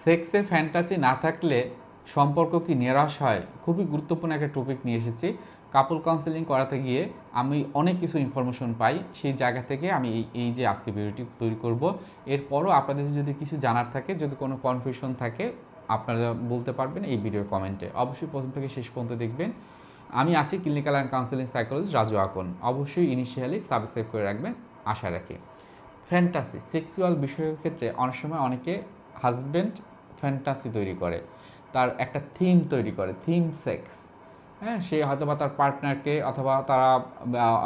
সেক্সে fantasy না থাকলে সম্পর্ক কি নিরাশ হয়? খুবই গুরুত্বপূর্ণ একটা টপিক নিয়ে এসেছি। কাপল কাউন্সেলিং করাতে গিয়ে আমি অনেক কিছু ইনফরমেশন পাই। সেই জায়গা থেকে আমি এই যে আজকে ভিডিওটি তৈরি করব। এরপরও আপনাদের যদি কিছু জানার থাকে, যদি কোনো কনফিউশন থাকে, আপনারা বলতে পারবেন এই ভিডিওর কমেন্টে। অবশ্যই প্রথম থেকে শেষ পর্যন্ত দেখবেন। আমি আছি clinical and counselling psychologist Raju Akon. অবশ্যই ইনিশিয়ালি সাবস্ক্রাইব করে রাখবেন, আশা রাখি। ফ্যান্টাসি সেক্সুয়াল বিষয়ের ক্ষেত্রে অনেক সময় অনেকে হাজব্যান্ড ফ্যান্টাসি তৈরি করে, তার একটা থিম তৈরি করে, থিম সেক্স। হ্যাঁ, সে হয়তো বা তার পার্টনারকে অথবা তারা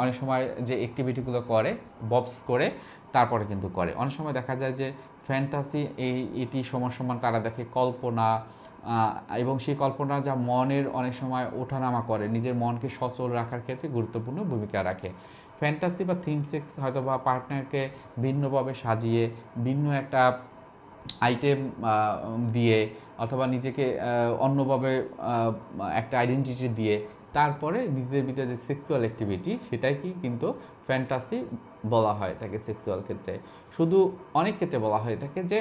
অনেক সময় যে অ্যাক্টিভিটিগুলো করে ববস করে তারপরে কিন্তু করে। অনেক সময় দেখা যায় যে ফ্যান্টাসি এটি সমান সমান তারা দেখে কল্পনা, এবং সেই কল্পনা যা মনের অনেক সময় ওঠানামা করে, নিজের মনকে সচল রাখার ক্ষেত্রে গুরুত্বপূর্ণ ভূমিকা রাখে। ফ্যান্টাসি বা থিম সেক্স হয়তো বা পার্টনারকে ভিন্নভাবে সাজিয়ে ভিন্ন একটা আইটেম দিয়ে অথবা নিজেকে অন্যভাবে একটা আইডেন্টিটি দিয়ে তারপরে নিজেদের ভিতরে যে সেক্সুয়াল অ্যাক্টিভিটি সেটাই কিন্তু ফ্যান্টাসি বলা হয় থাকে সেক্সুয়াল ক্ষেত্রে। শুধু অনেক ক্ষেত্রে বলা হয়ে থাকে যে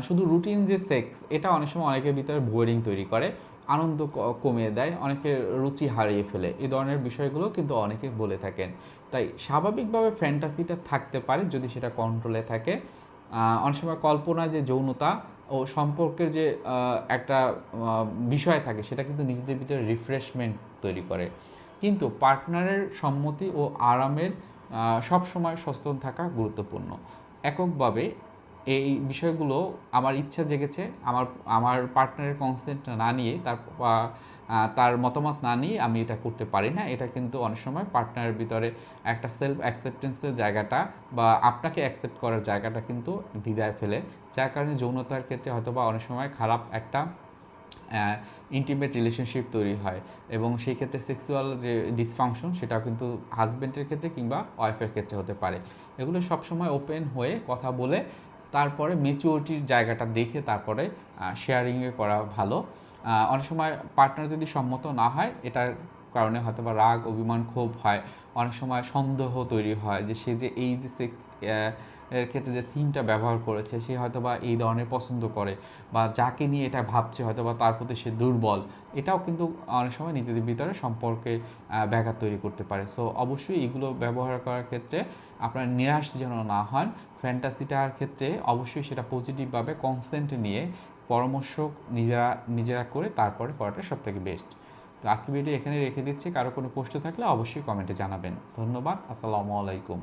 শুধু রুটিন যে সেক্স এটা অনেক সময় অনেকের ভিতরে বোরিং তৈরি করে, আনন্দ কমিয়ে দেয়, অনেকের রুচি হারিয়ে ফেলে। এই ধরনের বিষয়গুলো কিন্তু অনেকে বলে থাকেন। তাই স্বাভাবিকভাবে ফ্যান্টাসিটা থাকতে পারে যদি সেটা কন্ট্রোলে থাকে। অনেক সময় কল্পনায় যে যৌনতা ও সম্পর্কের যে একটা বিষয় থাকে সেটা কিন্তু নিজেদের ভিতরে রিফ্রেশমেন্ট তৈরি করে। কিন্তু পার্টনারের সম্মতি ও আরামের সবসময় সচেতন থাকা গুরুত্বপূর্ণ। এককভাবে এই বিষয়গুলো আমার ইচ্ছা জেগেছে, আমার আমার পার্টনারের কনসেন্ট না নিয়ে তার মতামত না নিয়ে আমি এটা করতে পারি না। এটা কিন্তু অনেক সময় পার্টনারের ভিতরে একটা সেলফ অ্যাকসেপ্টেন্সের জায়গাটা বা আপনাকে অ্যাকসেপ্ট করার জায়গাটা কিন্তু দ্বিধায় ফেলে, যার কারণে যৌনতার ক্ষেত্রে হয়তো বা অনেক সময় খারাপ একটা ইন্টিমেট রিলেশনশিপ তৈরি হয় এবং সেই ক্ষেত্রে সেক্সুয়াল যে ডিসফাংশন সেটাও কিন্তু হাজব্যান্ডের ক্ষেত্রে কিংবা ওয়াইফের ক্ষেত্রে হতে পারে। এগুলো সবসময় ওপেন হয়ে কথা বলে তারপরে ম্যাচিউরিটির জায়গাটা দেখে তারপরে শেয়ারিংয়ে করা ভালো। অনেক সময় পার্টনার যদি সম্মত না হয় এটার কারণে হয়তো বা রাগ, অভিমান, ক্ষোভ হয়। অনেক সময় সন্দেহ তৈরি হয় যে সে যে এই যে সেক্স এর ক্ষেত্রে যে থিমটা ব্যবহার করেছে সে হয়তো বা এই ধরনের পছন্দ করে, বা যাকে নিয়ে এটা ভাবছে হয়তো বা তার প্রতি সে দুর্বল। এটাও কিন্তু অনেক সময় নিজেদের ভিতরে সম্পর্কে ব্যাঘাত তৈরি করতে পারে। সো অবশ্যই এগুলো ব্যবহার করার ক্ষেত্রে আপনার নিরাশ যেন না হন। ফ্যান্টাসিটার ক্ষেত্রে অবশ্যই সেটা পজিটিভভাবে কনসেন্ট নিয়ে পরামর্শ নিজেরা করে তারপরে করাটা সবথেকে বেস্ট। তো আজকে ভিডিও এখানে রেখে দিচ্ছি। কারো কোনো প্রশ্ন থাকলে অবশ্যই কমেন্টে জানাবেন। ধন্যবাদ। আসসালামু আলাইকুম।